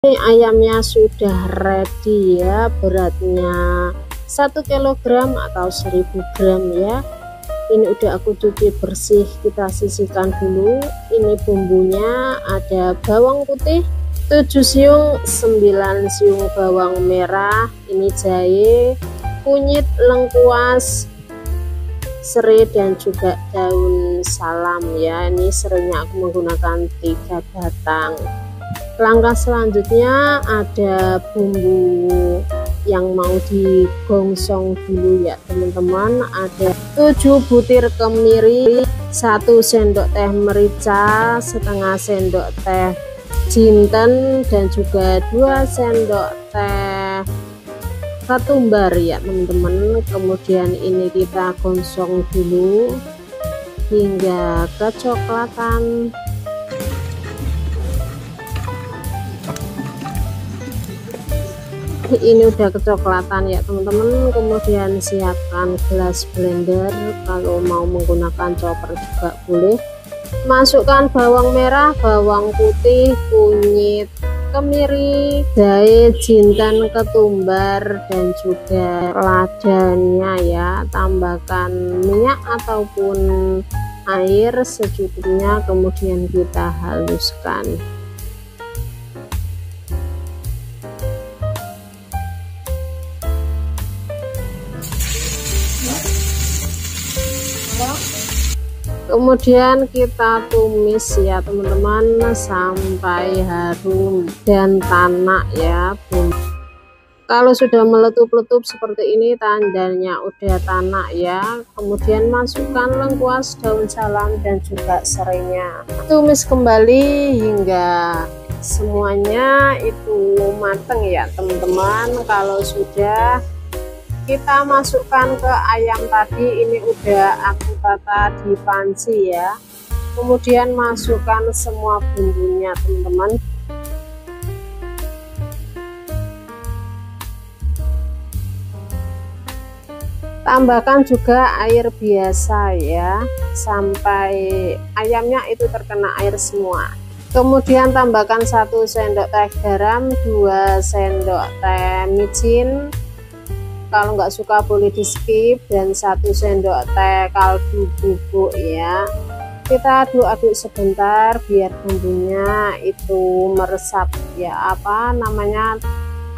Ini ayamnya sudah ready ya, beratnya 1 kilogram atau 1000 gram ya. Ini udah aku cuci bersih, kita sisihkan dulu. Ini bumbunya ada bawang putih 7 siung, 9 siung bawang merah, ini jahe, kunyit, lengkuas, serai dan juga daun salam ya. Ini serainya aku menggunakan 3 batang. Langkah selanjutnya ada bumbu yang mau digongsong dulu ya teman-teman. Ada 7 butir kemiri, 1 sendok teh merica, setengah sendok teh jinten, dan juga 2 sendok teh ketumbar ya teman-teman. Kemudian ini kita gongsong dulu hingga kecoklatan. Ini udah kecoklatan ya teman-teman. Kemudian siapkan gelas blender, kalau mau menggunakan chopper juga boleh. Masukkan bawang merah, bawang putih, kunyit, kemiri, jahe, jinten, ketumbar, dan juga ladanya ya. Tambahkan minyak ataupun air secukupnya, kemudian kita haluskan. Kemudian kita tumis ya teman-teman sampai harum dan tanak ya. Kalau sudah meletup-letup seperti ini tandanya udah tanak ya. Kemudian masukkan lengkuas, daun salam, dan juga serainya. Tumis kembali hingga semuanya itu mateng ya teman-teman. Kalau sudah, kita masukkan ke ayam tadi, ini udah aku tata di panci ya. Kemudian masukkan semua bumbunya teman-teman. Tambahkan juga air biasa ya, sampai ayamnya itu terkena air semua. Kemudian tambahkan 1 sendok teh garam, 2 sendok teh micin, kalau nggak suka boleh di skip, dan 1 sendok teh kaldu bubuk ya. Kita aduk-aduk sebentar biar bumbunya itu meresap ya,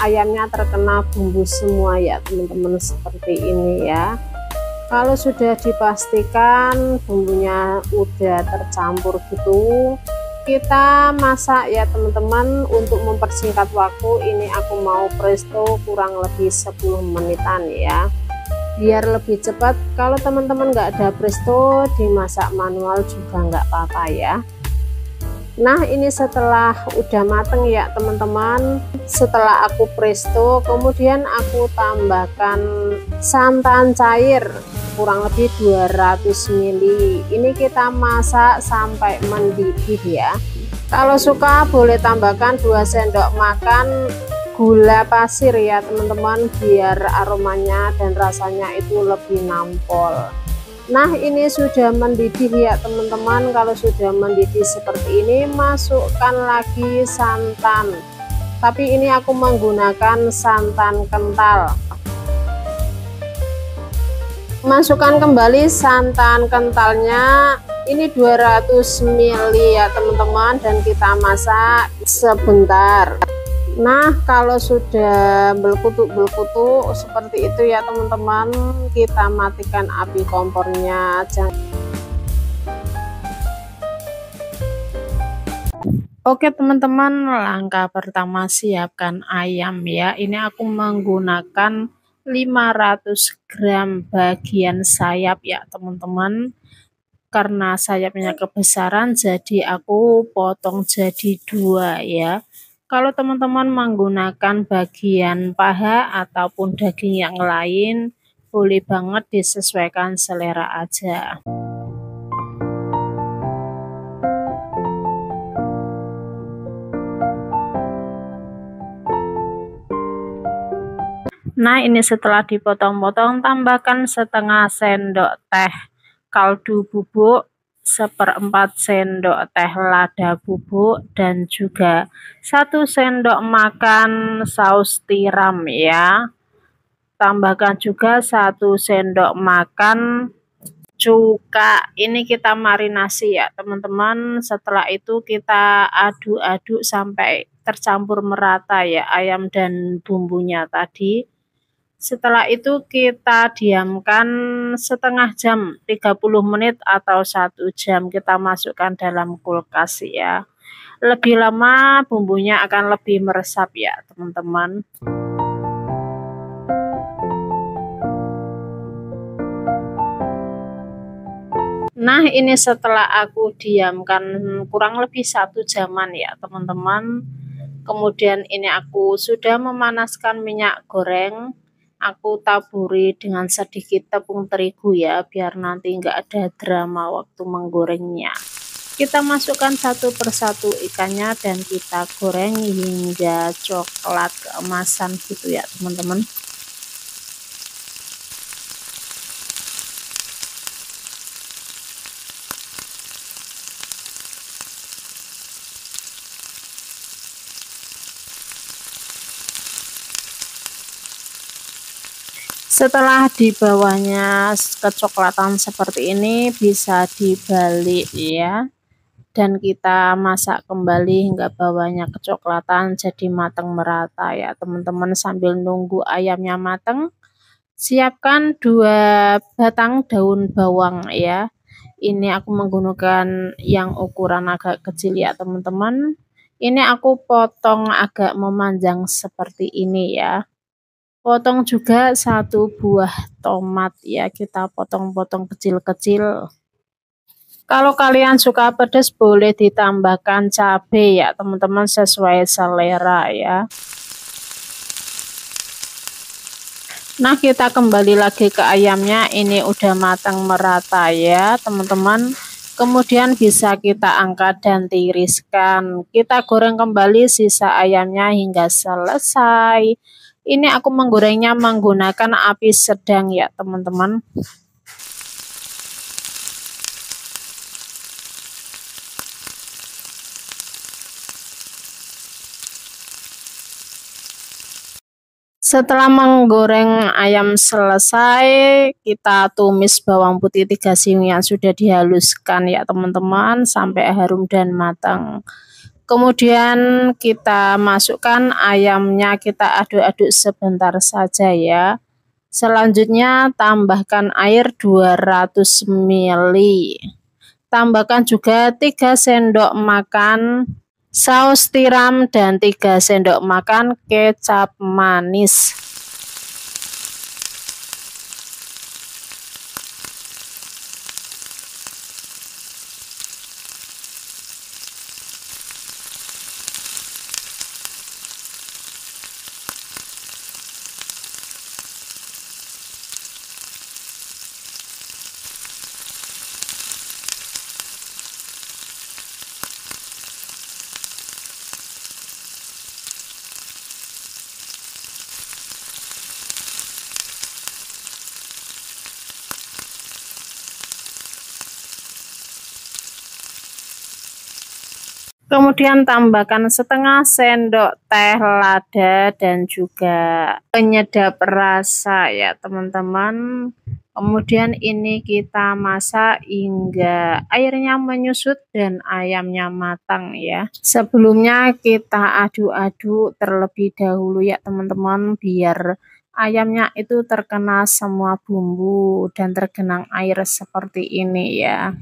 ayamnya terkena bumbu semua ya teman-teman, seperti ini ya. Kalau sudah dipastikan bumbunya udah tercampur gitu, kita masak ya teman-teman. Untuk mempersingkat waktu, ini aku mau presto kurang lebih 10 menitan ya, biar lebih cepat. Kalau teman-teman nggak ada presto, dimasak manual juga nggak apa-apa ya. Nah, ini setelah udah mateng ya teman-teman, setelah aku presto, kemudian aku tambahkan santan cair kurang lebih 200 ml. Ini kita masak sampai mendidih ya. Kalau suka boleh tambahkan 2 sendok makan gula pasir ya teman-teman, biar aromanya dan rasanya itu lebih nampol. Nah, ini sudah mendidih ya teman-teman. Kalau sudah mendidih seperti ini, masukkan lagi santan, tapi ini aku menggunakan santan kental. Masukkan kembali santan kentalnya, ini 200 ml ya teman-teman, dan kita masak sebentar. Nah, kalau sudah belkutuk seperti itu ya teman-teman, kita matikan api kompornya. Oke teman-teman, langkah pertama siapkan ayam ya. Ini aku menggunakan 500 gram bagian sayap ya teman-teman. Karena sayapnya kebesaran, jadi aku potong jadi 2 ya. Kalau teman-teman menggunakan bagian paha ataupun daging yang lain, boleh banget disesuaikan selera aja. Nah, ini setelah dipotong-potong, tambahkan setengah sendok teh kaldu bubuk, 1/4 sendok teh lada bubuk dan juga 1 sendok makan saus tiram ya. Tambahkan juga 1 sendok makan cuka. Ini kita marinasi ya teman-teman. Setelah itu kita aduk-aduk sampai tercampur merata ya ayam dan bumbunya tadi. Setelah itu kita diamkan setengah jam, 30 menit atau 1 jam, kita masukkan dalam kulkas ya. Lebih lama bumbunya akan lebih meresap ya teman-teman. Nah ini setelah aku diamkan kurang lebih 1 jaman ya teman-teman. Kemudian ini aku sudah memanaskan minyak goreng. Aku taburi dengan sedikit tepung terigu ya, biar nanti nggak ada drama waktu menggorengnya. Kita masukkan satu persatu ikannya dan kita goreng hingga coklat keemasan gitu ya teman-teman. Setelah di bawahnya kecoklatan seperti ini bisa dibalik ya, dan kita masak kembali hingga bawahnya kecoklatan jadi matang merata ya teman-teman. Sambil nunggu ayamnya matang, siapkan 2 batang daun bawang ya. Ini aku menggunakan yang ukuran agak kecil ya teman-teman. Ini aku potong agak memanjang seperti ini ya. Potong juga 1 buah tomat ya, kita potong-potong kecil-kecil. Kalau kalian suka pedas boleh ditambahkan cabai ya teman-teman, sesuai selera ya. Nah kita kembali lagi ke ayamnya, ini udah matang merata ya teman-teman. Kemudian bisa kita angkat dan tiriskan. Kita goreng kembali sisa ayamnya hingga selesai. Ini aku menggorengnya menggunakan api sedang ya teman-teman. Setelah menggoreng ayam selesai, kita tumis bawang putih 3 siung yang sudah dihaluskan ya teman-teman sampai harum dan matang. Kemudian kita masukkan ayamnya, kita aduk-aduk sebentar saja ya. Selanjutnya tambahkan air 200 ml. Tambahkan juga 3 sendok makan saus tiram dan 3 sendok makan kecap manis. Kemudian tambahkan setengah sendok teh lada dan juga penyedap rasa ya teman-teman. Kemudian ini kita masak hingga airnya menyusut dan ayamnya matang ya. Sebelumnya kita aduk-aduk terlebih dahulu ya teman-teman, biar ayamnya itu terkena semua bumbu dan tergenang air seperti ini ya.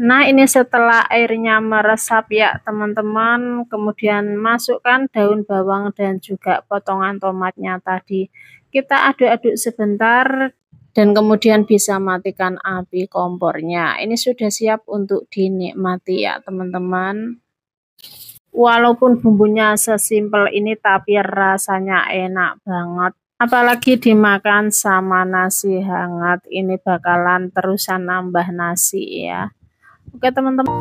Nah ini setelah airnya meresap ya teman-teman, kemudian masukkan daun bawang dan juga potongan tomatnya tadi. Kita aduk-aduk sebentar dan kemudian bisa matikan api kompornya. Ini sudah siap untuk dinikmati ya teman-teman. Walaupun bumbunya sesimpel ini tapi rasanya enak banget. Apalagi dimakan sama nasi hangat, ini bakalan terusan nambah nasi ya. Oke teman-teman,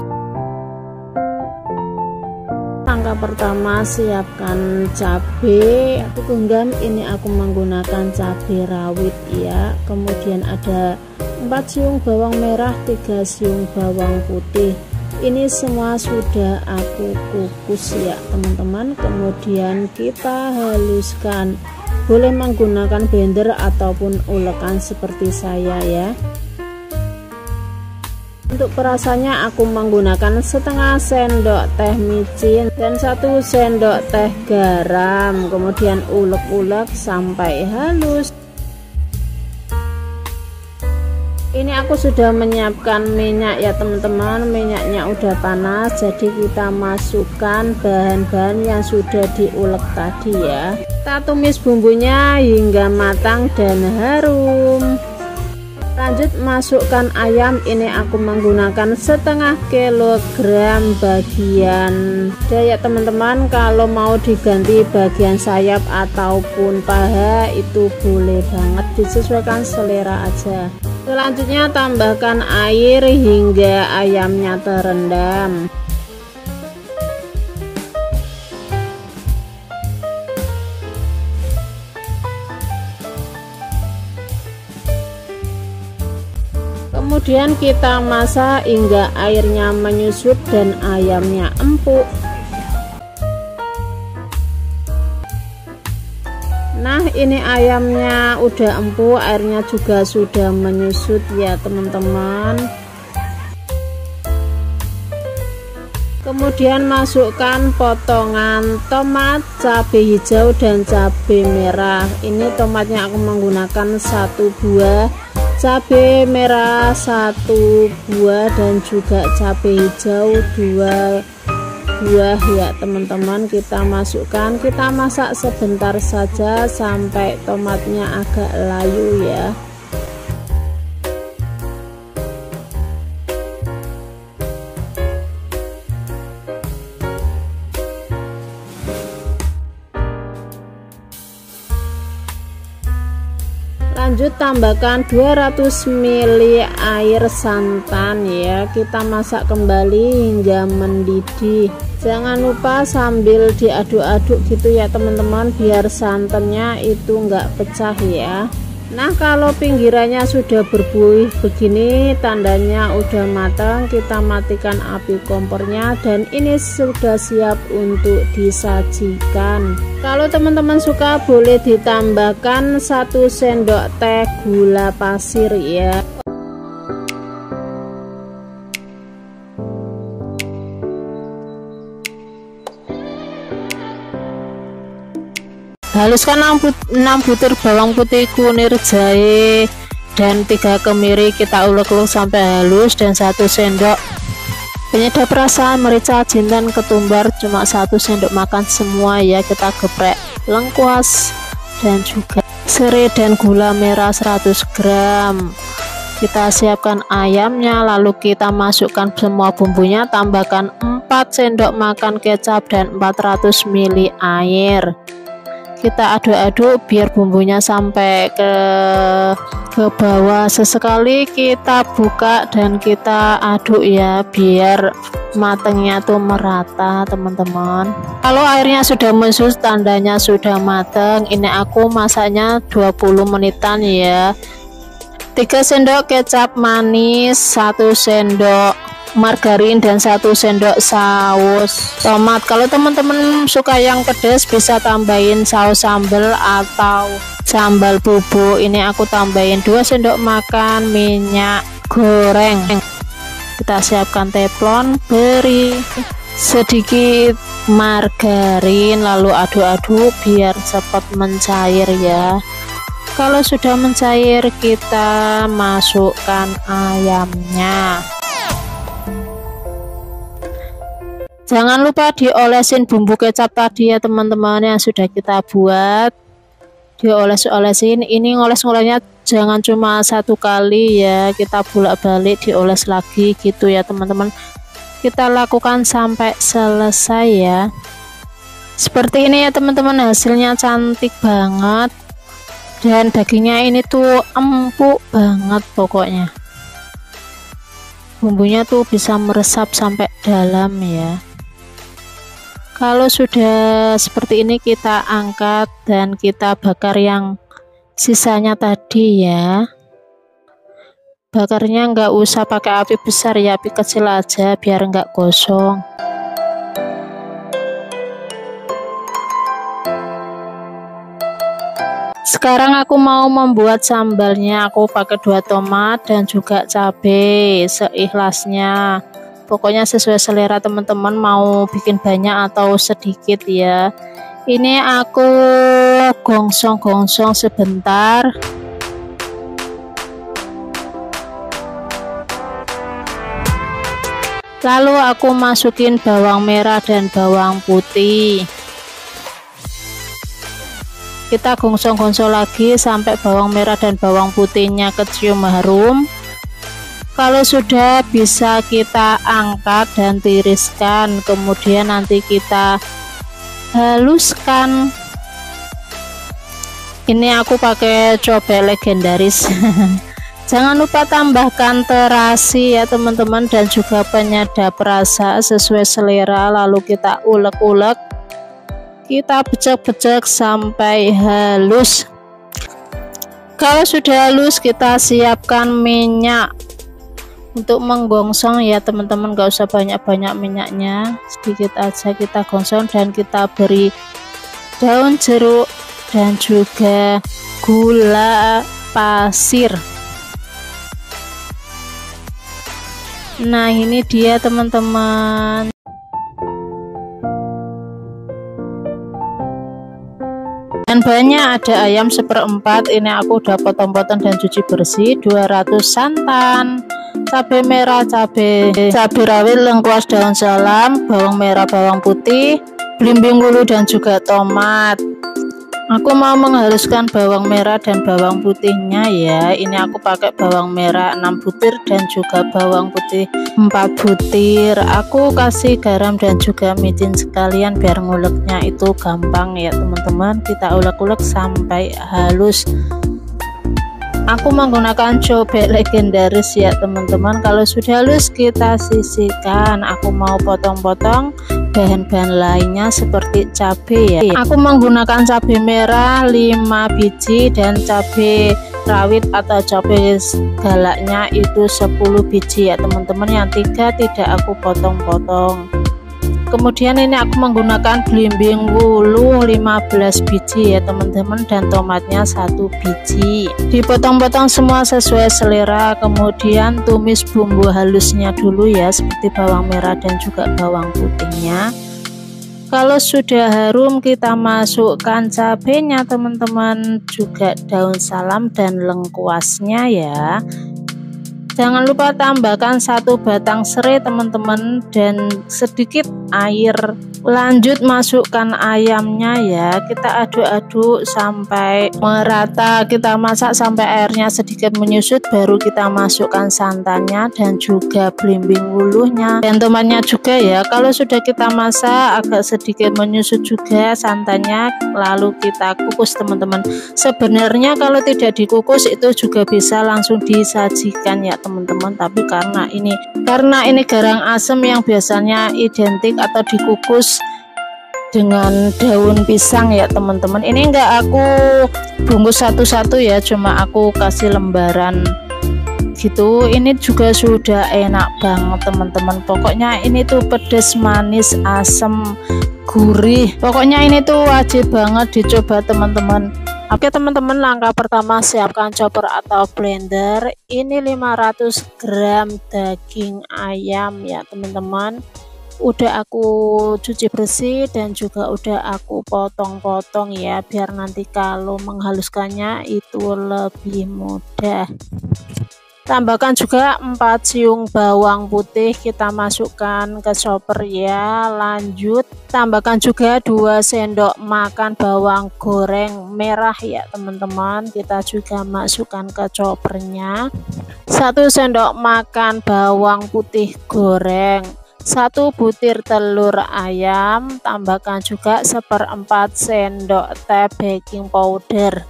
langkah pertama siapkan cabai. Aku genggam, ini aku menggunakan cabai rawit ya. Kemudian ada 4 siung bawang merah, 3 siung bawang putih. Ini semua sudah aku kukus ya teman-teman. Kemudian kita haluskan, boleh menggunakan blender ataupun ulekan seperti saya ya. Untuk perasannya aku menggunakan setengah sendok teh micin dan 1 sendok teh garam. Kemudian ulek-ulek sampai halus. Ini aku sudah menyiapkan minyak ya teman-teman. Minyaknya udah panas, jadi kita masukkan bahan-bahan yang sudah diulek tadi ya. Kita tumis bumbunya hingga matang dan harum. Lanjut masukkan ayam. Ini aku menggunakan setengah kilogram bagian dada ya teman-teman. Kalau mau diganti bagian sayap ataupun paha itu boleh banget, disesuaikan selera aja. Selanjutnya tambahkan air hingga ayamnya terendam. Kemudian kita masak hingga airnya menyusut dan ayamnya empuk. Nah, ini ayamnya udah empuk, airnya juga sudah menyusut ya teman-teman. Kemudian masukkan potongan tomat, cabai hijau dan cabai merah. Ini tomatnya aku menggunakan 1 buah, cabai merah 1 buah dan juga cabai hijau 2 buah ya teman-teman. Kita masukkan, kita masak sebentar saja sampai tomatnya agak layu ya. Lanjut tambahkan 200 ml air santan ya. Kita masak kembali hingga mendidih. Jangan lupa sambil diaduk-aduk gitu ya teman-teman, biar santannya itu enggak pecah ya. Nah, kalau pinggirannya sudah berbuih begini, tandanya udah matang. Kita matikan api kompornya dan ini sudah siap untuk disajikan. Kalau teman-teman suka boleh ditambahkan 1 sendok teh gula pasir ya. Haluskan 6 butir bawang putih, kunir, jahe dan 3 kemiri. Kita ulek-ulek sampai halus dan 1 sendok penyedap rasa, merica, jinten, ketumbar cuma 1 sendok makan semua ya. Kita geprek lengkuas dan juga serai dan gula merah 100 gram. Kita siapkan ayamnya, lalu kita masukkan semua bumbunya, tambahkan 4 sendok makan kecap dan 400 ml air. Kita aduk-aduk biar bumbunya sampai ke bawah. Sesekali kita buka dan kita aduk ya, biar matangnya tuh merata teman-teman. Kalau airnya sudah menyusut tandanya sudah matang. Ini aku masaknya 20 menitan ya. 3 sendok kecap manis, 1 sendok margarin dan 1 sendok saus tomat. Kalau teman-teman suka yang pedas bisa tambahin saus sambal atau sambal bubuk. Ini aku tambahin 2 sendok makan minyak goreng. Kita siapkan teflon, beri sedikit margarin, lalu aduk-aduk biar cepat mencair ya. Kalau sudah mencair kita masukkan ayamnya. Jangan lupa diolesin bumbu kecap tadi ya teman-teman yang sudah kita buat. Dioles-olesin. Ini ngoles-ngolesnya jangan cuma 1 kali ya, kita bolak-balik dioles lagi gitu ya teman-teman. Kita lakukan sampai selesai ya. Seperti ini ya teman-teman, hasilnya cantik banget dan dagingnya ini tuh empuk banget pokoknya. Bumbunya tuh bisa meresap sampai dalam ya. Kalau sudah seperti ini kita angkat dan kita bakar yang sisanya tadi ya. Bakarnya nggak usah pakai api besar ya, api kecil aja biar nggak gosong. Sekarang aku mau membuat sambalnya. Aku pakai 2 tomat dan juga cabai seikhlasnya. Pokoknya sesuai selera teman-teman mau bikin banyak atau sedikit ya. Ini aku gongsong-gongsong sebentar. Lalu aku masukin bawang merah dan bawang putih. Kita gongsong-gongsong lagi sampai bawang merah dan bawang putihnya kecium harum. Kalau sudah bisa kita angkat dan tiriskan, kemudian nanti kita haluskan. Ini aku pakai cobek legendaris. Jangan lupa tambahkan terasi ya teman-teman, dan juga penyedap rasa sesuai selera. Lalu kita ulek-ulek, kita becek-becek sampai halus. Kalau sudah halus, kita siapkan minyak untuk menggongsong ya teman-teman, gak usah banyak-banyak minyaknya, sedikit aja kita gongsong, dan kita beri daun jeruk dan juga gula pasir. Nah ini dia teman-teman. Dan banyak, ada ayam 1/4, ini aku udah potong-potong dan cuci bersih. 200 santan, cabai merah, cabai rawit, lengkuas, daun salam, bawang merah, bawang putih, belimbing wulu dan juga tomat. Aku mau menghaluskan bawang merah dan bawang putihnya ya. Ini aku pakai bawang merah 6 butir dan juga bawang putih 4 butir. Aku kasih garam dan juga micin sekalian biar nguleknya itu gampang ya teman-teman. Kita ulek-ulek sampai halus. Aku menggunakan cobek legendaris ya teman-teman. Kalau sudah halus kita sisihkan. Aku mau potong-potong bahan-bahan lainnya seperti cabai ya. Aku menggunakan cabai merah 5 biji dan cabai rawit atau cabai galaknya itu 10 biji ya teman-teman. Yang 3 tidak aku potong-potong. Kemudian ini aku menggunakan belimbing wulu 15 biji ya teman-teman, dan tomatnya 1 biji. Dipotong-potong semua sesuai selera. Kemudian tumis bumbu halusnya dulu ya, seperti bawang merah dan juga bawang putihnya. Kalau sudah harum kita masukkan cabenya teman-teman, juga daun salam dan lengkuasnya ya. Jangan lupa tambahkan 1 batang serai teman-teman dan sedikit air. Lanjut masukkan ayamnya ya. Kita aduk-aduk sampai merata. Kita masak sampai airnya sedikit menyusut, baru kita masukkan santannya dan juga belimbing wulunya dan tomatnya juga ya. Kalau sudah kita masak agak sedikit menyusut juga santannya, lalu kita kukus teman-teman. Sebenarnya kalau tidak dikukus itu juga bisa langsung disajikan ya teman-teman, tapi karena ini garang asem yang biasanya identik atau dikukus dengan daun pisang ya teman-teman. Ini enggak aku bungkus satu-satu ya, cuma aku kasih lembaran gitu. Ini juga sudah enak banget teman-teman. Pokoknya ini tuh pedas, manis, asam, gurih. Pokoknya ini tuh wajib banget dicoba teman-teman. Oke teman-teman, langkah pertama siapkan chopper atau blender. Ini 500 gram daging ayam ya teman-teman. Udah aku cuci bersih dan juga udah aku potong-potong ya, biar nanti kalau menghaluskannya itu lebih mudah. Tambahkan juga 4 siung bawang putih, kita masukkan ke chopper ya. Lanjut tambahkan juga 2 sendok makan bawang goreng merah ya teman-teman, kita juga masukkan ke choppernya. 1 sendok makan bawang putih goreng, 1 butir telur ayam, tambahkan juga 1/4 sendok teh baking powder,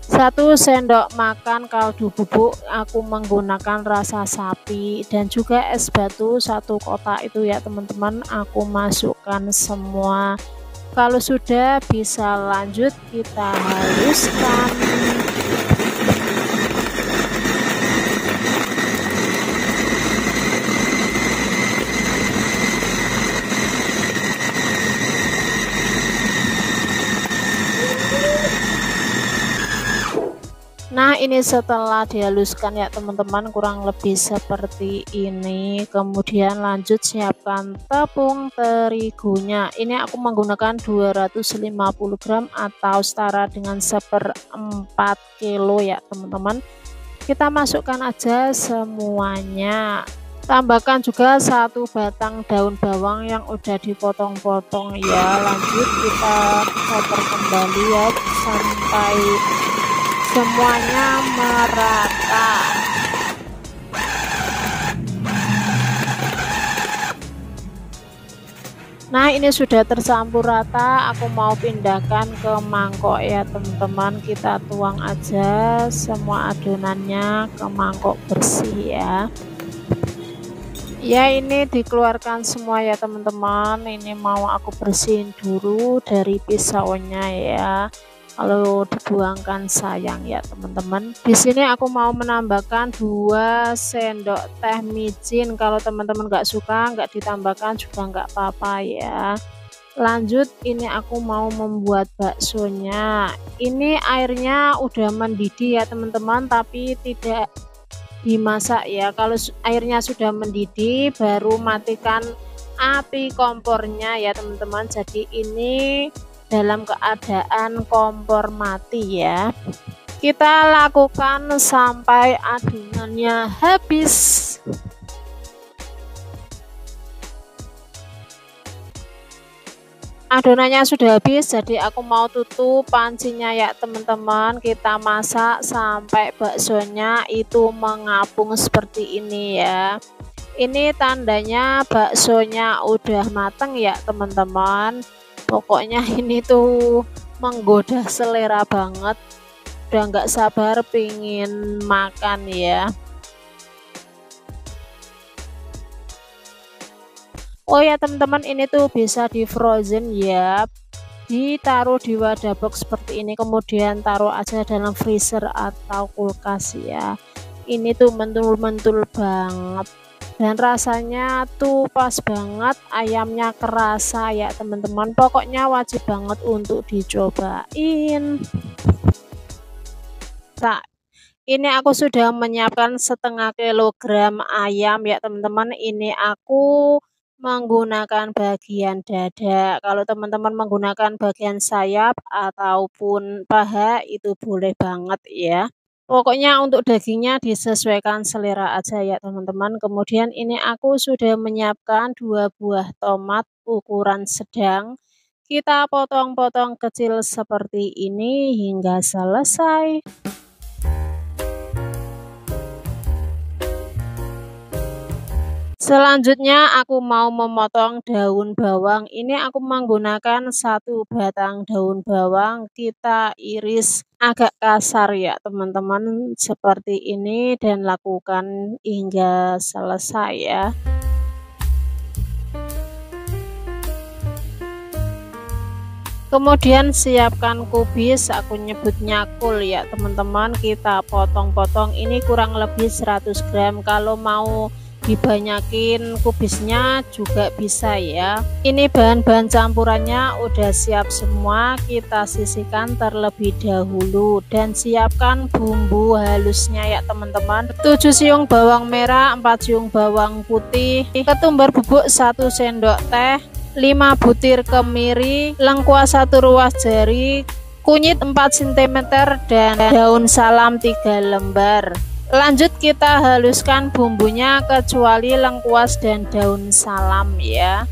1 1 sendok makan kaldu bubuk aku menggunakan rasa sapi, dan juga es batu 1 kotak itu ya teman-teman, aku masukkan semua. Kalau sudah bisa lanjut kita haluskan. Nah, ini setelah dihaluskan ya teman-teman, kurang lebih seperti ini. Kemudian lanjut siapkan tepung terigunya. Ini aku menggunakan 250 gram atau setara dengan 1/4 kilo ya teman-teman. Kita masukkan aja semuanya. Tambahkan juga 1 batang daun bawang yang udah dipotong-potong ya. Lanjut kita putar kembali ya sampai semuanya merata. Nah, ini sudah tercampur rata, aku mau pindahkan ke mangkok ya teman-teman. Kita tuang aja semua adonannya ke mangkok bersih ya. Ya, ini dikeluarkan semua ya teman-teman. Ini mau aku bersihin dulu dari pisaunya ya. Kalau dibuangkan sayang ya teman-teman. Di sini aku mau menambahkan 2 sendok teh micin. Kalau teman-teman nggak suka nggak ditambahkan juga nggak apa-apa ya. Lanjut, ini aku mau membuat baksonya. Ini airnya udah mendidih ya teman-teman, tapi tidak dimasak ya. Kalau airnya sudah mendidih baru matikan api kompornya ya teman-teman. Jadi ini dalam keadaan kompor mati ya. Kita lakukan sampai adonannya habis. Adonannya sudah habis, jadi aku mau tutup pancinya ya teman-teman. Kita masak sampai baksonya itu mengapung seperti ini ya. Ini tandanya baksonya udah mateng ya teman-teman. Pokoknya ini tuh menggoda selera banget, udah nggak sabar pingin makan ya. Oh ya teman-teman, ini tuh bisa di frozen ya, ditaruh di wadah box seperti ini, kemudian taruh aja dalam freezer atau kulkas ya. Ini tuh mentul-mentul banget dan rasanya tuh pas banget, ayamnya kerasa ya teman-teman. Pokoknya wajib banget untuk dicobain. Nah, ini aku sudah menyiapkan 1/2 kilogram ayam ya teman-teman. Ini aku menggunakan bagian dada. Kalau teman-teman menggunakan bagian sayap ataupun paha itu boleh banget ya. Pokoknya untuk dagingnya disesuaikan selera aja ya teman-teman. Kemudian ini aku sudah menyiapkan 2 buah tomat ukuran sedang. Kita potong-potong kecil seperti ini hingga selesai. Selanjutnya aku mau memotong daun bawang. Ini aku menggunakan 1 batang daun bawang. Kita iris agak kasar ya teman-teman, seperti ini, dan lakukan hingga selesai ya. Kemudian siapkan kubis, aku nyebutnya kul ya teman-teman. Kita potong-potong, ini kurang lebih 100 gram. Kalau mau dibanyakin kubisnya juga bisa ya. Ini bahan-bahan campurannya udah siap semua, kita sisihkan terlebih dahulu dan siapkan bumbu halusnya ya teman-teman. 7 siung bawang merah, 4 siung bawang putih, ketumbar bubuk 1 sendok teh, 5 butir kemiri, lengkuas 1 ruas jari, kunyit 4 cm, dan daun salam 3 lembar. Lanjut kita haluskan bumbunya kecuali lengkuas dan daun salam ya.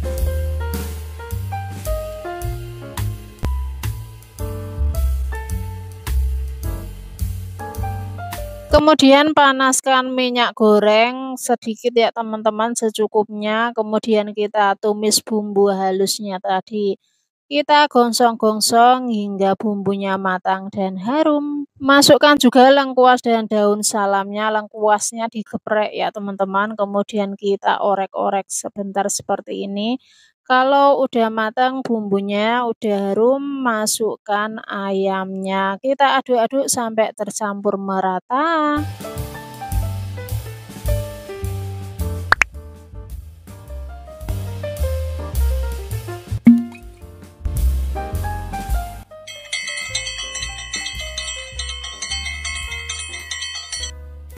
Kemudian panaskan minyak goreng sedikit ya teman-teman, secukupnya. Kemudian kita tumis bumbu halusnya tadi. Kita gongsong-gongsong hingga bumbunya matang dan harum. Masukkan juga lengkuas dan daun salamnya. Lengkuasnya digeprek ya teman-teman. Kemudian kita orek-orek sebentar seperti ini. Kalau udah matang bumbunya, udah harum, masukkan ayamnya. Kita aduk-aduk sampai tercampur merata.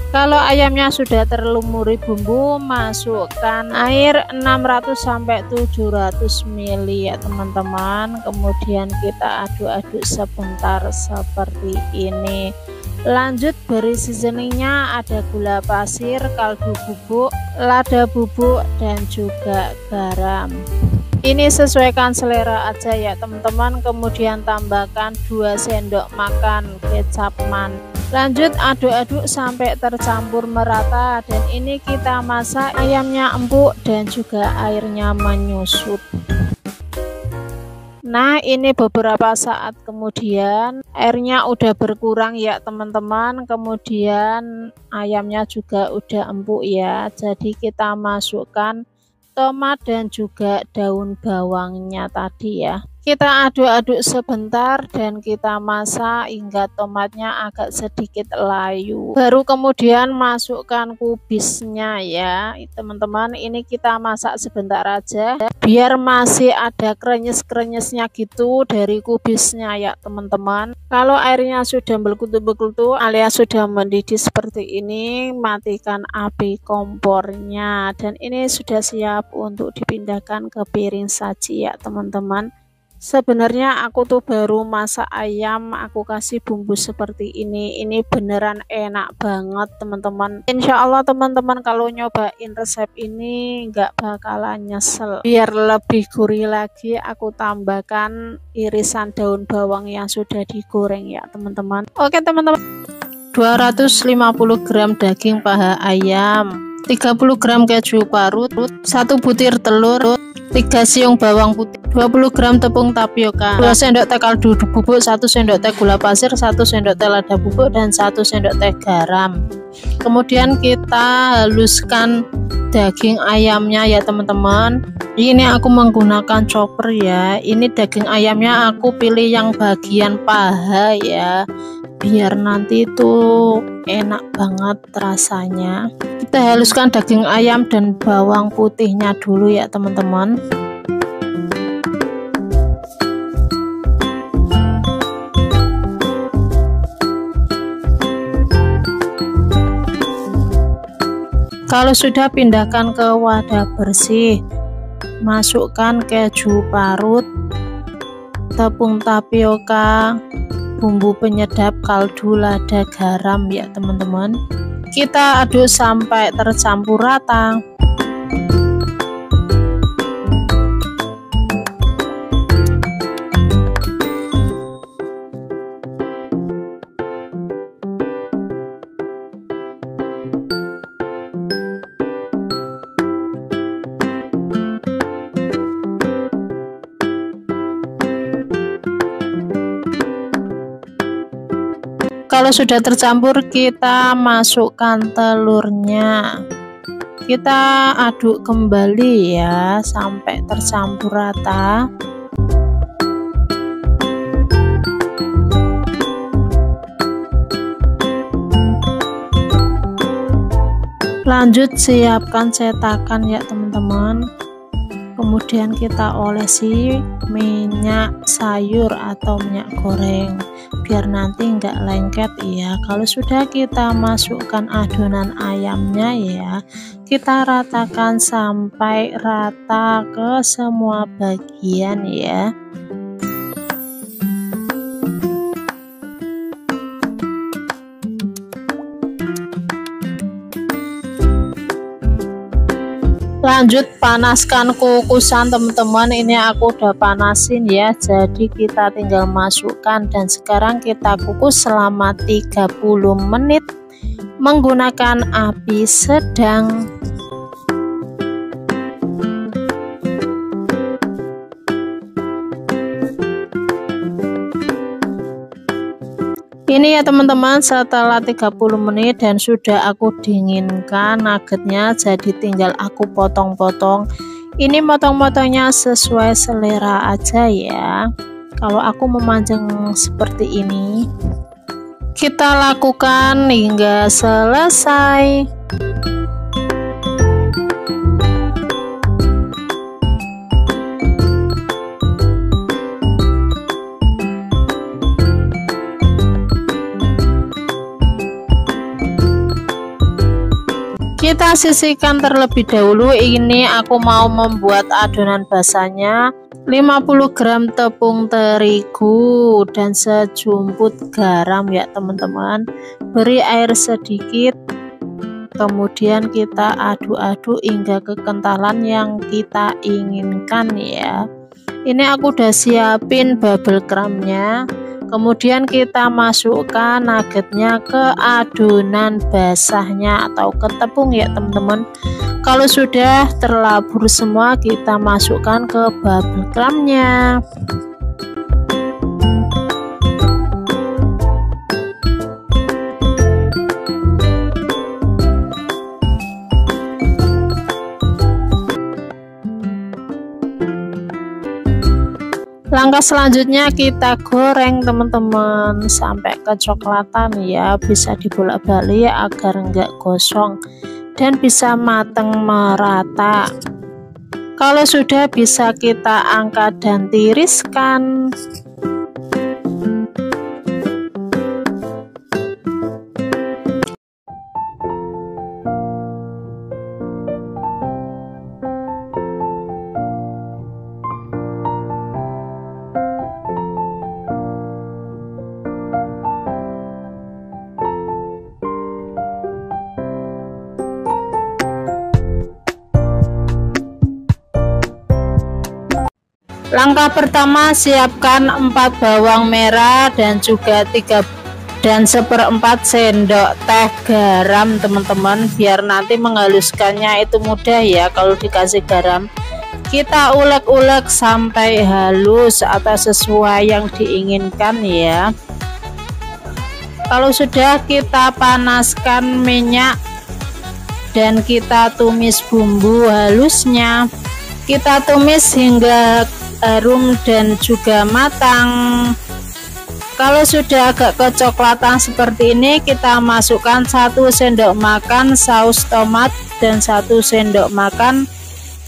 Kalau ayamnya sudah terlumuri bumbu, masukkan air 600 sampai 700 ml ya teman-teman. Kemudian kita aduk-aduk sebentar seperti ini. Lanjut beri seasoningnya, ada gula pasir, kaldu bubuk, lada bubuk, dan juga garam. Ini sesuaikan selera aja ya teman-teman. Kemudian tambahkan 2 sendok makan kecap manis. Lanjut aduk-aduk sampai tercampur merata, dan ini kita masak ayamnya empuk dan juga airnya menyusut. Nah, ini beberapa saat kemudian airnya udah berkurang ya teman-teman. Kemudian ayamnya juga udah empuk ya. Jadi kita masukkan tomat dan juga daun bawangnya tadi ya. Kita aduk-aduk sebentar dan kita masak hingga tomatnya agak sedikit layu. Baru kemudian masukkan kubisnya ya teman-teman. Ini kita masak sebentar aja biar masih ada krenyes-krenyesnya gitu dari kubisnya ya teman-teman. Kalau airnya sudah berkutu-berkutu alias sudah mendidih seperti ini, matikan api kompornya, dan ini sudah siap untuk dipindahkan ke piring saji ya teman-teman. Sebenarnya aku tuh baru masak ayam, aku kasih bumbu seperti ini beneran enak banget teman-teman. Insya Allah teman-teman kalau nyobain resep ini nggak bakalan nyesel. Biar lebih gurih lagi, aku tambahkan irisan daun bawang yang sudah digoreng ya teman-teman. Oke teman-teman, 250 gram daging paha ayam, 30 gram keju parut, 1 butir telur, 3 siung bawang putih, 20 gram tepung tapioka, 2 sendok teh kaldu bubuk, 1 sendok teh gula pasir, 1 sendok teh lada bubuk, dan 1 sendok teh garam. Kemudian kita haluskan daging ayamnya ya teman-teman. Ini aku menggunakan chopper ya. Ini daging ayamnya aku pilih yang bagian paha ya, biar nanti tuh enak banget rasanya. Kita haluskan daging ayam dan bawang putihnya dulu ya teman-teman. Kalau sudah, pindahkan ke wadah bersih. Masukkan keju parut, tepung tapioka, bumbu penyedap, kaldu, lada, garam ya teman-teman. Kita aduk sampai tercampur rata. Kalau sudah tercampur, kita masukkan telurnya. Kita aduk kembali ya sampai tercampur rata. Lanjut siapkan cetakan ya teman-teman. Kemudian kita olesi minyak sayur atau minyak goreng biar nanti enggak lengket ya. Kalau sudah, kita masukkan adonan ayamnya ya. Kita ratakan sampai rata ke semua bagian ya. Lanjut panaskan kukusan teman-teman. Ini aku udah panasin ya, jadi kita tinggal masukkan dan sekarang kita kukus selama 30 menit menggunakan api sedang. Ini ya teman-teman, setelah 30 menit dan sudah aku dinginkan nuggetnya, jadi tinggal aku potong-potong. Ini potong-potongnya sesuai selera aja ya. Kalau aku memanjang seperti ini, kita lakukan hingga selesai. Kita sisihkan terlebih dahulu. Ini aku mau membuat adonan basahnya. 50 gram tepung terigu dan sejumput garam ya teman-teman. Beri air sedikit, kemudian kita aduk-aduk hingga kekentalan yang kita inginkan ya. Ini aku udah siapin bubble crumbnya. Kemudian kita masukkan nuggetnya ke adonan basahnya atau ke tepung ya teman-teman. Kalau sudah terlabur semua, kita masukkan ke bubble crumbnya. Langkah selanjutnya kita goreng teman-teman sampai kecoklatan ya, bisa dibolak-balik agar enggak gosong dan bisa mateng merata. Kalau sudah, bisa kita angkat dan tiriskan. Langkah pertama, siapkan 4 bawang merah dan juga 3 dan 1/4 sendok teh garam teman-teman, biar nanti menghaluskannya itu mudah ya kalau dikasih garam. Kita ulek-ulek sampai halus atau sesuai yang diinginkan ya. Kalau sudah, kita panaskan minyak dan kita tumis bumbu halusnya. Kita tumis hingga harum dan juga matang. Kalau sudah agak kecoklatan seperti ini, kita masukkan 1 sendok makan saus tomat dan 1 sendok makan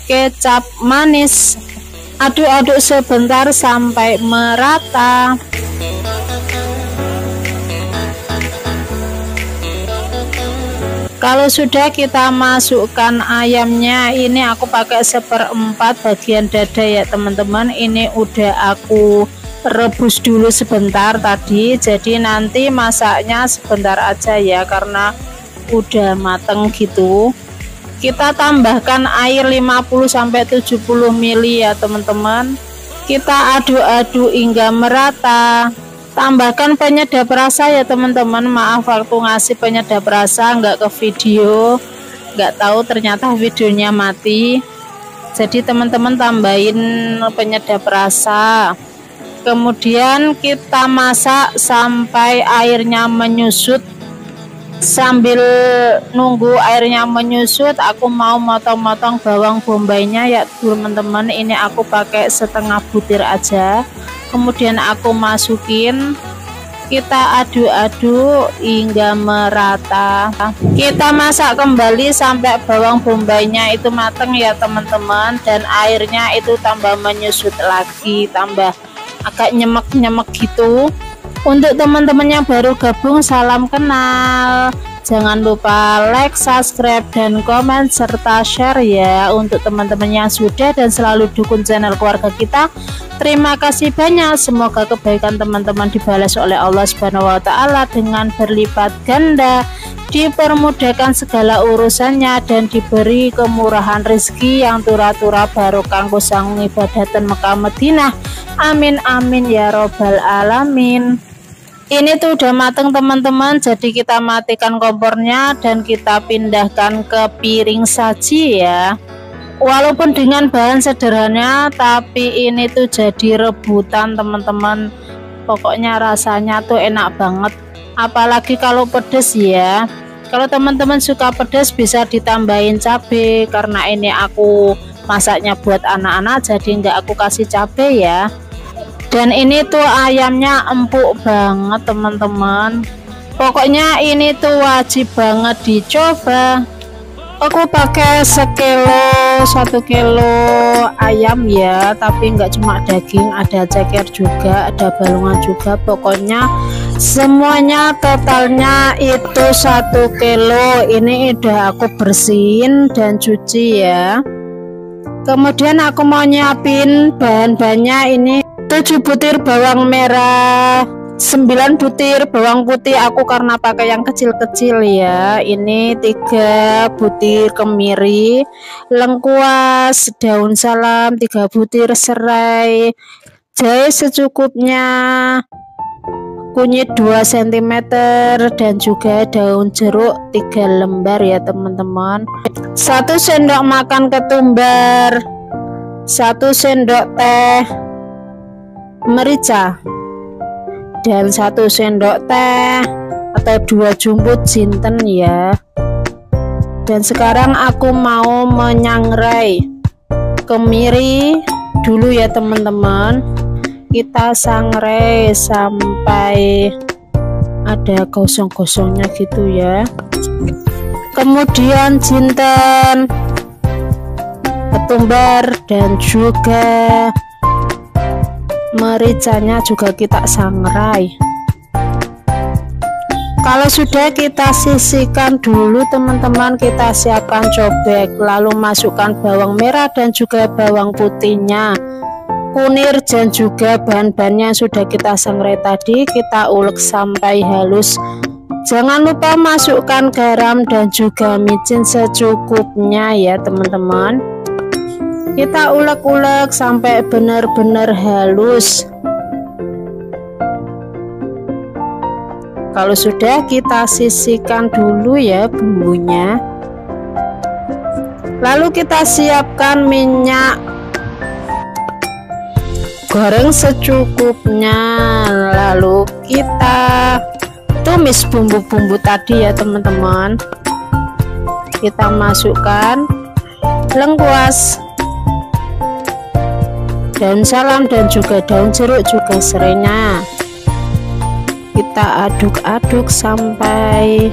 kecap manis. Aduk-aduk sebentar sampai merata. Kalau sudah, kita masukkan ayamnya. Ini aku pakai 1/4 bagian dada ya teman-teman. Ini udah aku rebus dulu sebentar tadi, jadi nanti masaknya sebentar aja ya karena udah mateng gitu. Kita tambahkan air 50-70 ml ya teman-teman. Kita aduk-aduk hingga merata. Tambahkan penyedap rasa ya teman-teman. Maaf waktu ngasih penyedap rasa nggak ke video, nggak tahu ternyata videonya mati, jadi teman-teman tambahin penyedap rasa. Kemudian kita masak sampai airnya menyusut. Sambil nunggu airnya menyusut, aku mau motong-motong bawang bombaynya ya teman-teman. Ini aku pakai setengah butir aja. Kemudian aku masukin, kita aduk-aduk hingga merata. Kita masak kembali sampai bawang bombaynya itu mateng ya teman-teman, dan airnya itu tambah menyusut lagi, tambah agak nyemek-nyemek gitu. Untuk teman-teman yang baru gabung, salam kenal. Jangan lupa like, subscribe, dan komen serta share ya untuk teman-teman yang sudah dan selalu dukung channel keluarga kita. Terima kasih banyak. Semoga kebaikan teman-teman dibalas oleh Allah Subhanahu wa Ta'ala dengan berlipat ganda, dipermudahkan segala urusannya, dan diberi kemurahan rezeki yang tura-tura barokah kusang ibadatan Mekah Madinah. Amin amin ya robbal alamin. Ini tuh udah mateng teman-teman, jadi kita matikan kompornya dan kita pindahkan ke piring saji ya. Walaupun dengan bahan sederhana, tapi ini tuh jadi rebutan teman-teman. Pokoknya rasanya tuh enak banget. apalagi kalau pedes ya. Kalau teman-teman suka pedas bisa ditambahin cabai, karena ini aku masaknya buat anak-anak jadi nggak aku kasih cabai ya. Dan ini tuh ayamnya empuk banget teman-teman, pokoknya ini tuh wajib banget dicoba. Aku pakai 1 kilo ayam ya, tapi nggak cuma daging, ada ceker juga, ada balungan juga, pokoknya semuanya totalnya itu 1 kilo. Ini udah aku bersihin dan cuci ya. Kemudian aku mau nyiapin bahan-bahannya. Ini 7 butir bawang merah, 9 butir bawang putih aku karena pakai yang kecil-kecil ya. Ini 3 butir kemiri, lengkuas, daun salam, 3 butir serai, jahe secukupnya, kunyit 2 cm, dan juga daun jeruk 3 lembar ya teman-teman. 1 sendok makan ketumbar, 1 sendok teh merica, dan 1 sendok teh atau 2 jumput jinten ya. Dan sekarang aku mau menyangrai kemiri dulu ya teman-teman. Kita sangrai sampai ada gosong-gosongnya gitu ya. Kemudian jinten, ketumbar, dan juga mericanya juga kita sangrai. Kalau sudah kita sisihkan dulu teman-teman, kita siapkan cobek, lalu masukkan bawang merah dan juga bawang putihnya, kunir, dan juga bahan-bahannya sudah kita sangrai tadi, kita ulek sampai halus. Jangan lupa masukkan garam dan juga micin secukupnya ya teman-teman. Kita ulek-ulek sampai benar-benar halus. Kalau sudah, kita sisihkan dulu ya bumbunya. Lalu kita siapkan minyak goreng secukupnya. Lalu kita tumis bumbu-bumbu tadi ya teman-teman. Kita masukkan lengkuas, daun salam, dan juga daun jeruk, juga serainya. Kita aduk-aduk sampai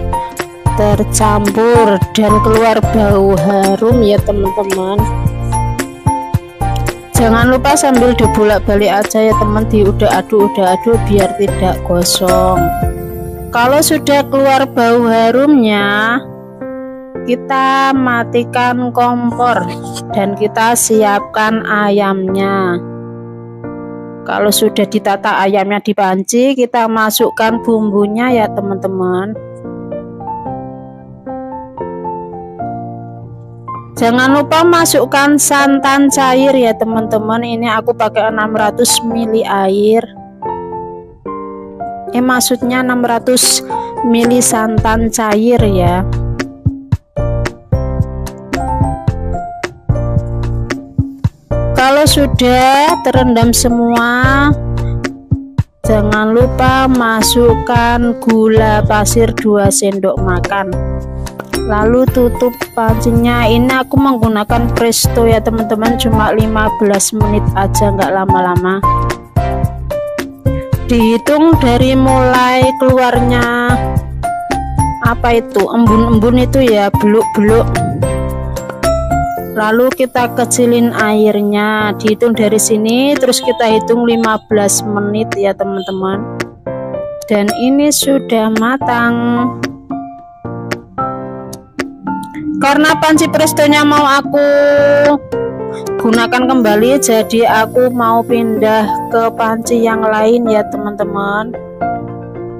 tercampur dan keluar bau harum ya teman-teman. Jangan lupa sambil dibolak-balik aja ya teman, udah aduk biar tidak gosong. Kalau sudah keluar bau harumnya, kita matikan kompor dan kita siapkan ayamnya. Kalau sudah ditata ayamnya di panci, kita masukkan bumbunya ya teman-teman. Jangan lupa masukkan santan cair ya teman-teman. Ini aku pakai 600 ml air. Maksudnya 600 ml santan cair ya. Kalau sudah terendam semua, jangan lupa masukkan gula pasir 2 sendok makan. Lalu tutup pancinya. Ini aku menggunakan presto ya teman-teman, cuma 15 menit aja, nggak lama-lama. Dihitung dari mulai keluarnya apa itu, embun-embun itu ya, beluk-beluk. Lalu kita kecilin airnya, dihitung dari sini, terus kita hitung 15 menit ya teman-teman. Dan ini sudah matang. Karena panci prestonya mau aku gunakan kembali, jadi aku mau pindah ke panci yang lain ya teman-teman.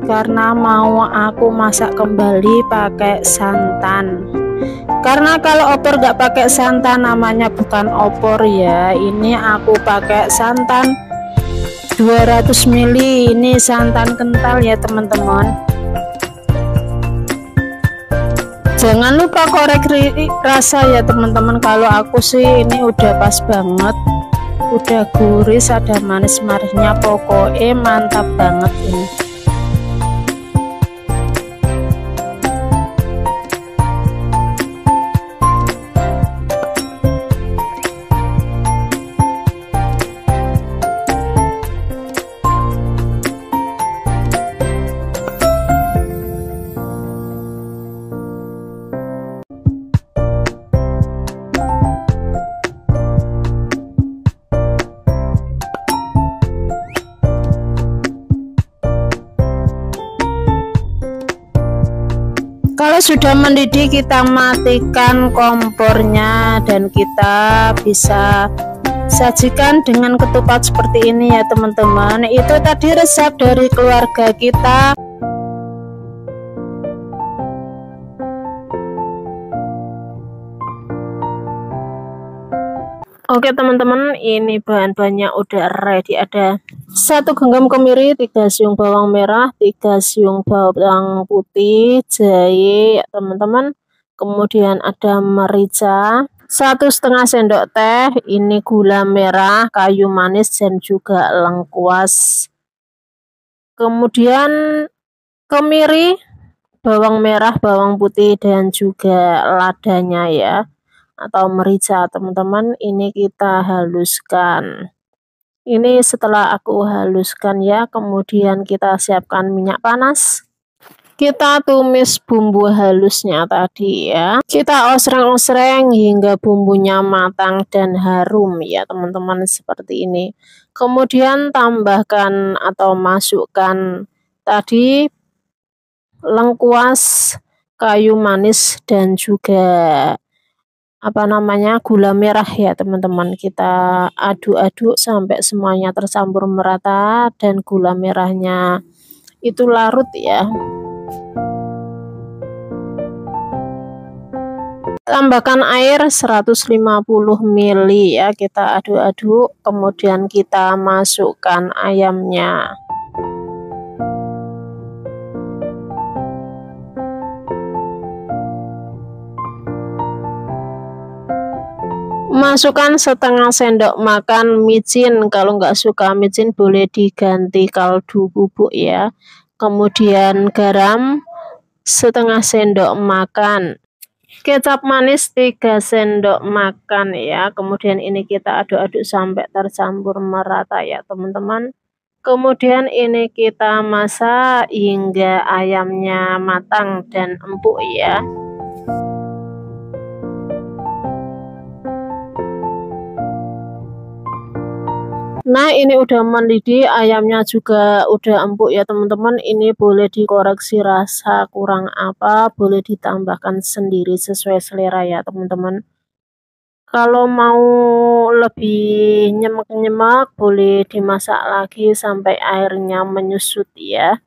Karena mau aku masak kembali pakai santan. Karena kalau opor gak pakai santan namanya bukan opor ya. Ini aku pakai santan 200 ml. Ini santan kental ya teman-teman. Jangan lupa korek rasa ya teman-teman. Kalau aku sih ini udah pas banget, udah gurih, ada manis-manisnya, pokoknya mantap banget ini. sudah mendidih, kita matikan kompornya dan kita bisa sajikan dengan ketupat seperti ini ya teman-teman. Itu tadi resep dari keluarga kita. Oke teman-teman, ini bahan-bahannya udah ready. Ada 1 genggam kemiri, 3 siung bawang merah, 3 siung bawang putih, jahe ya teman-teman. Kemudian ada merica, 1,5 sendok teh, ini gula merah, kayu manis dan juga lengkuas. Kemudian kemiri, bawang merah, bawang putih dan juga ladanya ya, atau merica teman-teman. Ini kita haluskan. Ini setelah aku haluskan ya, kemudian kita siapkan minyak panas. Kita tumis bumbu halusnya tadi ya. Kita osreng-osreng hingga bumbunya matang dan harum ya teman-teman, seperti ini. Kemudian tambahkan atau masukkan tadi lengkuas, kayu manis dan juga gula merah ya teman-teman. Kita aduk-aduk sampai semuanya tercampur merata dan gula merahnya itu larut ya. Tambahkan air 150 ml ya, kita aduk-aduk, kemudian kita masukkan ayamnya. Masukkan setengah sendok makan micin, kalau nggak suka micin boleh diganti kaldu bubuk ya. Kemudian garam setengah sendok makan, kecap manis 3 sendok makan ya. Kemudian ini kita aduk-aduk sampai tercampur merata ya teman-teman. Kemudian ini kita masak hingga ayamnya matang dan empuk ya. Nah ini udah mendidih, ayamnya juga udah empuk ya teman-teman. Ini boleh dikoreksi rasa kurang apa, boleh ditambahkan sendiri sesuai selera ya teman-teman. Kalau mau lebih nyemek-nyemek boleh dimasak lagi sampai airnya menyusut ya.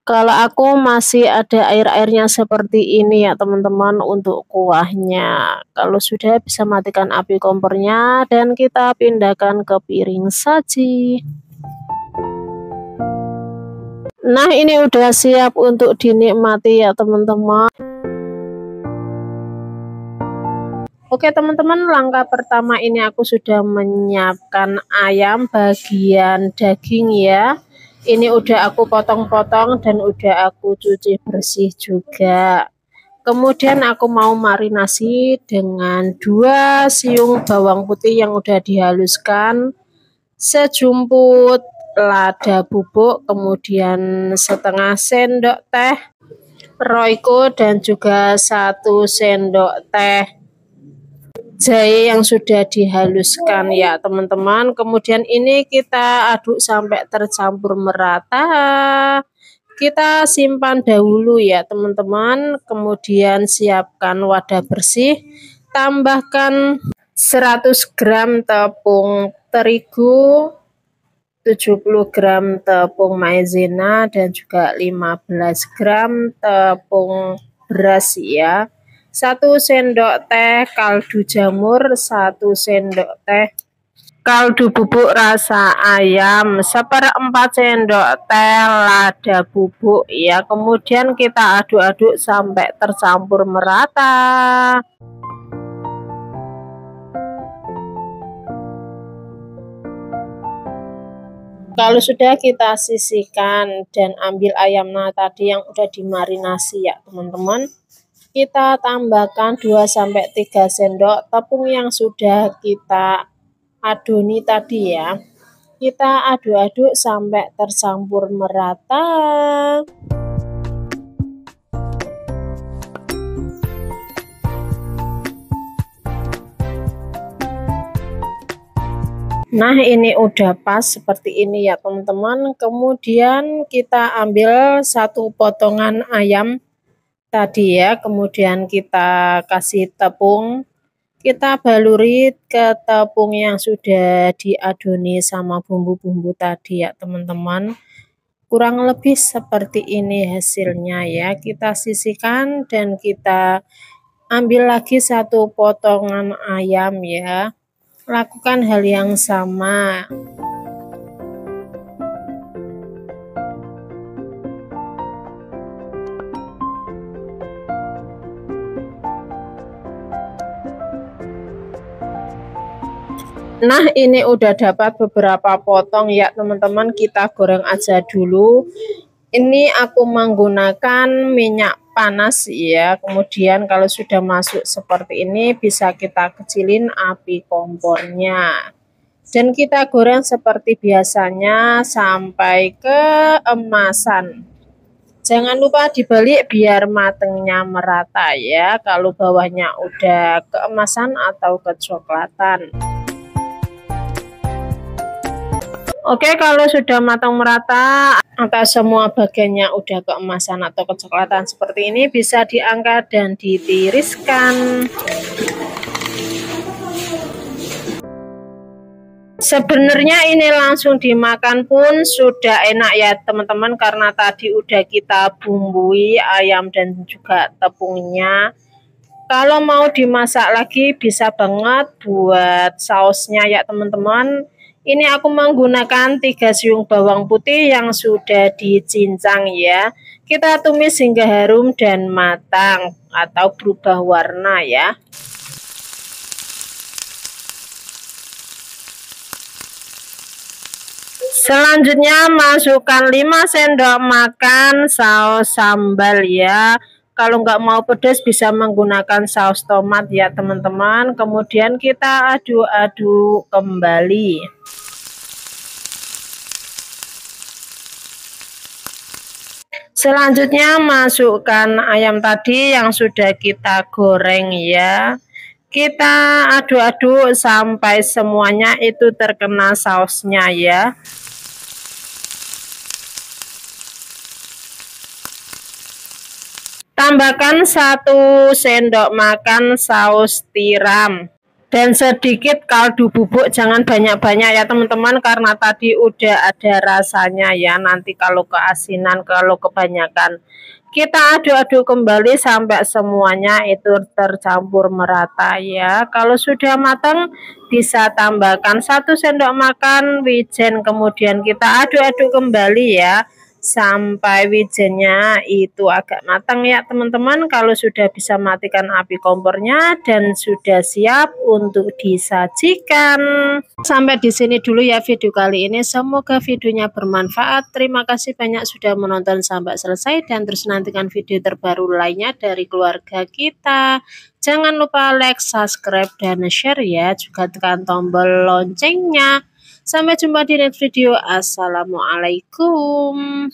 Kalau aku masih ada air-airnya seperti ini ya teman-teman untuk kuahnya. Kalau sudah bisa matikan api kompornya dan kita pindahkan ke piring saji. Nah ini udah siap untuk dinikmati ya teman-teman. Oke teman-teman, langkah pertama ini aku sudah menyiapkan ayam bagian daging ya. Ini udah aku potong-potong dan udah aku cuci bersih juga. Kemudian aku mau marinasi dengan 2 siung bawang putih yang udah dihaluskan, sejumput lada bubuk, kemudian setengah sendok teh Royco dan juga 1 sendok teh jahe yang sudah dihaluskan ya teman-teman. Kemudian ini kita aduk sampai tercampur merata. Kita simpan dahulu ya teman-teman. Kemudian siapkan wadah bersih, tambahkan 100 gram tepung terigu, 70 gram tepung maizena dan juga 15 gram tepung beras ya. 1 sendok teh kaldu jamur, 1 sendok teh kaldu bubuk rasa ayam, 1/4 sendok teh lada bubuk ya. Kemudian kita aduk-aduk sampai tercampur merata. Kalau sudah, kita sisihkan dan ambil ayamnya tadi yang udah dimarinasi ya teman-teman. Kita tambahkan 2-3 sendok tepung yang sudah kita adoni tadi ya. Kita aduk-aduk sampai tercampur merata. Nah ini udah pas seperti ini ya teman-teman. Kemudian kita ambil 1 potongan ayam, tadi ya, kemudian kita kasih tepung, kita baluri ke tepung yang sudah diadoni sama bumbu-bumbu tadi ya teman-teman. Kurang lebih seperti ini hasilnya ya. Kita sisihkan dan kita ambil lagi satu potongan ayam ya. Lakukan hal yang sama. Nah, ini udah dapat beberapa potong ya teman-teman, kita goreng aja dulu. Ini aku menggunakan minyak panas ya. Kemudian kalau sudah masuk seperti ini bisa kita kecilin api kompornya. Dan kita goreng seperti biasanya sampai keemasan. Jangan lupa dibalik biar matengnya merata ya. Kalau bawahnya udah keemasan atau kecoklatan. Oke, kalau sudah matang merata atau semua bagiannya udah keemasan atau kecoklatan seperti ini, bisa diangkat dan ditiriskan. Sebenarnya ini langsung dimakan pun sudah enak ya teman-teman, karena tadi udah kita bumbui ayam dan juga tepungnya. Kalau mau dimasak lagi bisa banget buat sausnya ya teman-teman. Ini aku menggunakan 3 siung bawang putih yang sudah dicincang ya. Kita tumis hingga harum dan matang atau berubah warna ya. Selanjutnya masukkan 5 sendok makan saus sambal ya. Kalau nggak mau pedas bisa menggunakan saus tomat ya teman-teman. Kemudian kita aduk-aduk kembali. Selanjutnya masukkan ayam tadi yang sudah kita goreng ya. Kita aduk-aduk sampai semuanya itu terkena sausnya ya. Tambahkan 1 sendok makan saus tiram dan sedikit kaldu bubuk, jangan banyak-banyak ya teman-teman, karena tadi udah ada rasanya ya. Nanti kalau keasinan, kalau kebanyakan. Kita aduk-aduk kembali sampai semuanya itu tercampur merata ya. Kalau sudah matang bisa tambahkan 1 sendok makan wijen, kemudian kita aduk-aduk kembali ya sampai wijennya itu agak matang ya teman-teman. Kalau sudah bisa matikan api kompornya dan sudah siap untuk disajikan. Sampai di sini dulu ya video kali ini. Semoga videonya bermanfaat. Terima kasih banyak sudah menonton sampai selesai dan terus nantikan video terbaru lainnya dari keluarga kita. Jangan lupa like, subscribe, dan share ya. Juga tekan tombol loncengnya. Sampai jumpa di next video. Assalamualaikum.